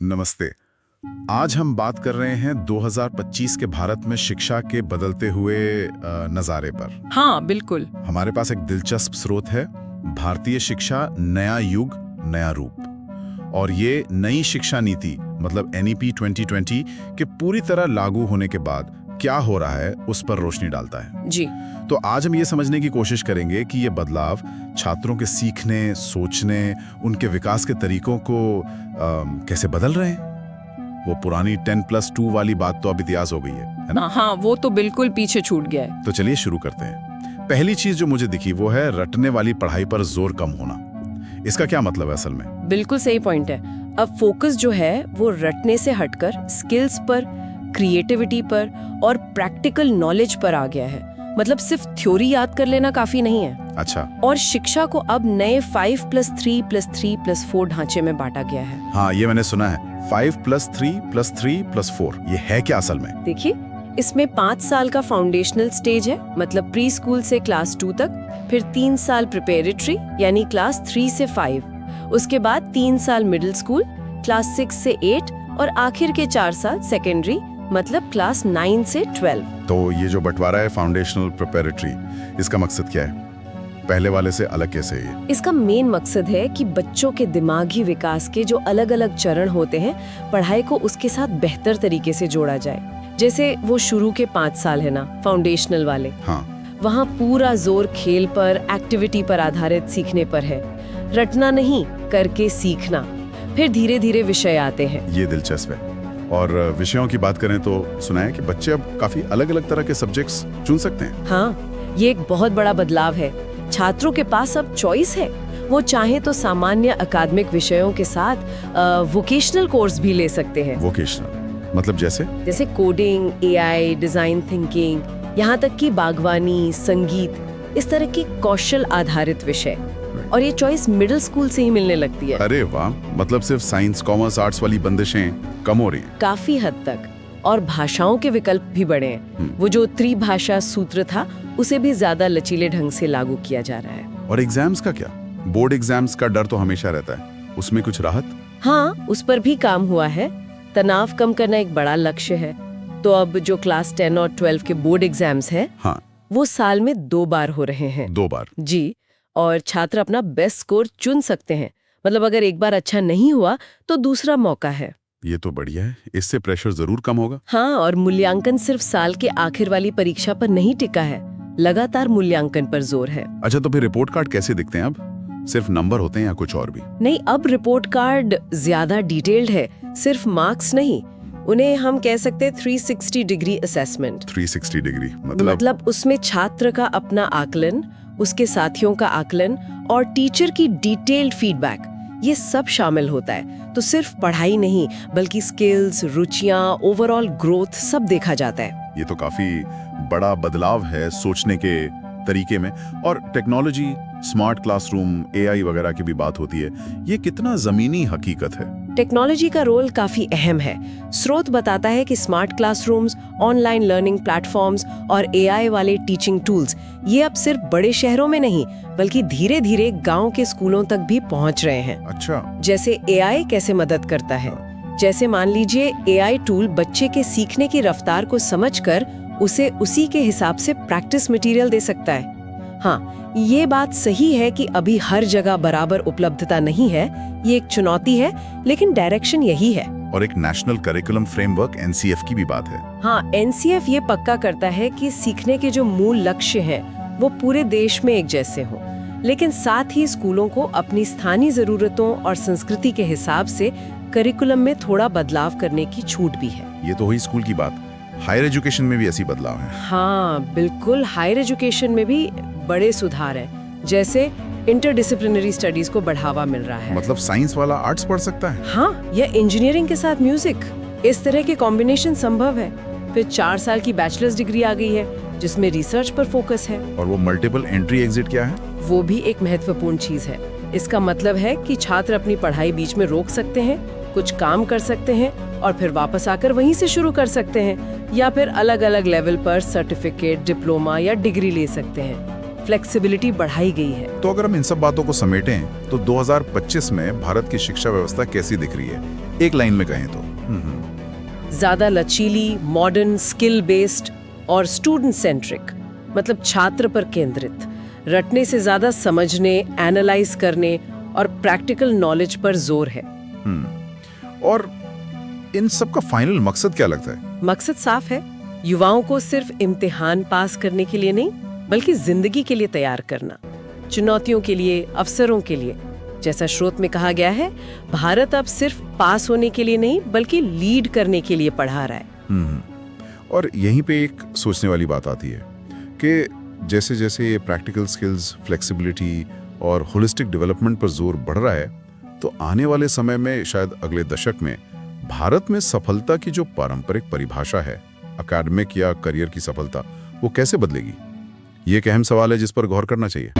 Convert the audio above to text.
नमस्ते। आज हम बात कर रहे हैं 2025 के भारत में शिक्षा के बदलते हुए नज़ारे पर। हाँ बिल्कुल। हमारे पास एक दिलचस्प स्रोत है, भारतीय शिक्षा नया युग नया रूप। और ये नई शिक्षा नीति मतलब NEP 2020 के पूरी तरह लागू होने के बाद क्या हो रहा है उस पर रोशनी डालता है। जी। तो आज हम ये समझने की कोशिश करेंगे कि ये बदलाव छात्रों के सीखने, सोचने, उनके विकास के तरीकों को कैसे बदल रहे हैं। वो पुरानी 10+2 वाली बात तो अब इतिहास हो गई है ना? हाँ, वो तो बिल्कुल पीछे छूट गया है। तो चलिए शुरू करते हैं। पहली चीज जो मुझे दिखी वो है रटने वाली पढ़ाई पर जोर कम होना। इसका क्या मतलब है असल में? बिल्कुल सही पॉइंट है। अब फोकस जो है वो रटने से हटकर स्किल्स पर, क्रिएटिविटी पर और प्रैक्टिकल नॉलेज पर आ गया है। मतलब सिर्फ थ्योरी याद कर लेना काफी नहीं है। अच्छा। और शिक्षा को अब नए 5+3+3+4 ढांचे में बांटा गया है। हाँ, ये मैंने सुना है, 5+3+3+4। ये है क्या असल में? देखिए, इसमें 5 साल का फाउंडेशनल स्टेज है, मतलब प्री स्कूल से क्लास 2 तक, फिर 3 साल प्रिपेरेटरी यानी क्लास 3 से 5, उसके बाद 3 साल मिडिल स्कूल क्लास 6 से 8 और आखिर के 4 साल सेकेंडरी मतलब क्लास 9 से 12। तो ये जो बंटवारा है फाउंडेशनल प्रिपेरेटरी, इसका मकसद क्या है? पहले वाले से अलग कैसे है ये? इसका मेन मकसद है कि बच्चों के दिमागी विकास के जो अलग अलग चरण होते हैं, पढ़ाई को उसके साथ बेहतर तरीके से जोड़ा जाए। जैसे वो शुरू के 5 साल है ना, फाउंडेशनल वाले, हाँ। वहाँ पूरा जोर खेल पर, एक्टिविटी पर आधारित सीखने पर है। रटना नहीं, करके सीखना। फिर धीरे धीरे विषय आते हैं। ये दिलचस्प है। और विषयों की बात करें तो सुना है कि बच्चे अब काफी अलग अलग तरह के सब्जेक्ट्स चुन सकते हैं। हाँ, ये एक बहुत बड़ा बदलाव है। छात्रों के पास अब चॉइस है। वो चाहे तो सामान्य अकादमिक विषयों के साथ वोकेशनल कोर्स भी ले सकते हैं। वोकेशनल मतलब जैसे कोडिंग, AI, डिजाइन थिंकिंग, यहाँ तक कि बागवानी, संगीत, इस तरह के कौशल आधारित विषय। और ये चॉइस मिडिल स्कूल से ही मिलने लगती है। अरे वाह, मतलब सिर्फ साइंस, कॉमर्स, आर्ट्स वाली बंदिशें कम हो रही हैं। काफी हद तक। और भाषाओं के विकल्प भी बढ़े हैं। वो जो त्रिभाषा सूत्र था, उसे भी ज्यादा लचीले ढंग से लागू किया जा रहा है। और एग्जाम्स का क्या? बोर्ड एग्जाम्स का डर तो हमेशा रहता है, उसमें कुछ राहत? हाँ, उस पर भी काम हुआ है। तनाव कम करना एक बड़ा लक्ष्य है। तो अब जो क्लास 10 और 12 के बोर्ड एग्जाम्स हैं, हाँ, वो साल में 2 बार हो रहे हैं। 2 बार? जी। और छात्र अपना बेस्ट स्कोर चुन सकते हैं। मतलब अगर एक बार अच्छा नहीं हुआ तो दूसरा मौका है। ये तो बढ़िया है, इससे प्रेशर जरूर कम होगा। हाँ, और मूल्यांकन सिर्फ साल के आखिर वाली परीक्षा पर नहीं टिका है, लगातार मूल्यांकन पर जोर है। अच्छा, तो फिर रिपोर्ट कार्ड कैसे दिखते हैं अब? सिर्फ नंबर होते हैं या कुछ और भी? नहीं, अब रिपोर्ट कार्ड ज्यादा डिटेल्ड है। सिर्फ मार्क्स नहीं, उन्हें हम कह सकते हैं 360 डिग्री असेसमेंट। 360 डिग्री मतलब उसमें छात्र का अपना आकलन, उसके साथियों का आकलन और टीचर की डिटेल्ड फीडबैक, ये सब शामिल होता है। तो सिर्फ पढ़ाई नहीं, बल्कि स्किल्स, रुचियां, ओवरऑल ग्रोथ सब देखा जाता है। ये तो काफी बड़ा बदलाव है सोचने के तरीके में। और टेक्नोलॉजी, स्मार्ट क्लासरूम, AI वगैरह की भी बात होती है। ये कितना जमीनी हकीकत है? टेक्नोलॉजी का रोल काफी अहम है। स्रोत बताता है कि smart classrooms, online learning platforms और AI वाले टीचिंग टूल्स, ये अब सिर्फ बड़े शहरों में नहीं, बल्कि धीरे धीरे गांव के स्कूलों तक भी पहुंच रहे हैं। अच्छा। जैसे AI कैसे मदद करता है? जैसे मान लीजिए AI टूल बच्चे के सीखने की रफ्तार को समझकर उसे उसी के हिसाब से प्रैक्टिस मटेरियल दे सकता है। हाँ, ये बात सही है कि अभी हर जगह बराबर उपलब्धता नहीं है, ये एक चुनौती है, लेकिन डायरेक्शन यही है। और एक नेशनल करिकुलम फ्रेमवर्क NCF की भी बात है। हाँ, NCF ये पक्का करता है कि सीखने के जो मूल लक्ष्य हैं, वो पूरे देश में एक जैसे हों, लेकिन साथ ही स्कूलों को अपनी स्थानीय जरूरतों और संस्कृति के हिसाब से करिकुलम में थोड़ा बदलाव करने की छूट भी है। ये तो हुई स्कूल की बात। हायर एजुकेशन में भी ऐसी बदलाव है? हाँ बिल्कुल, हायर एजुकेशन में भी बड़े सुधार हैं। जैसे इंटरडिसिप्लिनरी स्टडीज को बढ़ावा मिल रहा है। मतलब साइंस वाला आर्ट्स पढ़ सकता है? हाँ, या इंजीनियरिंग के साथ म्यूजिक, इस तरह के कॉम्बिनेशन संभव है। फिर 4 साल की बैचलर्स डिग्री आ गई है, जिसमें रिसर्च पर फोकस है। और वो मल्टीपल एंट्री एग्जिट क्या है? वो भी एक महत्वपूर्ण चीज है। इसका मतलब है कि छात्र अपनी पढ़ाई बीच में रोक सकते हैं, कुछ काम कर सकते हैं और फिर वापस आकर वहीं से शुरू कर सकते हैं, या फिर अलग अलग लेवल पर सर्टिफिकेट, डिप्लोमा या डिग्री ले सकते हैं। फ्लेक्सिबिलिटी बढ़ाई गई है। तो अगर हम इन सब बातों को समेटें तो 2025 में भारत की शिक्षा व्यवस्था कैसी दिख रही है? एक लाइन में कहें तो। ज्यादा लचीली, मॉडर्न, स्किल बेस्ड और स्टूडेंट सेंट्रिक, मतलब छात्र पर केंद्रित, रटने से ज्यादा समझने, एनालाइज करने और प्रैक्टिकल नॉलेज पर जोर है। और इन सब का फाइनल मकसद क्या लगता है? मकसद साफ है, युवाओं को सिर्फ इम्तिहान पास करने के लिए नहीं, बल्कि जिंदगी के लिए तैयार करना, चुनौतियों के लिए, अवसरों के लिए। जैसा स्रोत में कहा गया है, भारत अब सिर्फ पास होने के लिए नहीं, बल्कि लीड करने के लिए पढ़ा रहा है। और यहीं पे एक सोचने वाली बात आती है कि जैसे जैसे ये प्रैक्टिकल स्किल्स, फ्लेक्सिबिलिटी और होलिस्टिक डेवलपमेंट पर जोर बढ़ रहा है, तो आने वाले समय में, शायद अगले दशक में, भारत में सफलता की जो पारंपरिक परिभाषा है, एकेडमिक या करियर की सफलता, वो कैसे बदलेगी? ये एक अहम सवाल है जिस पर गौर करना चाहिए।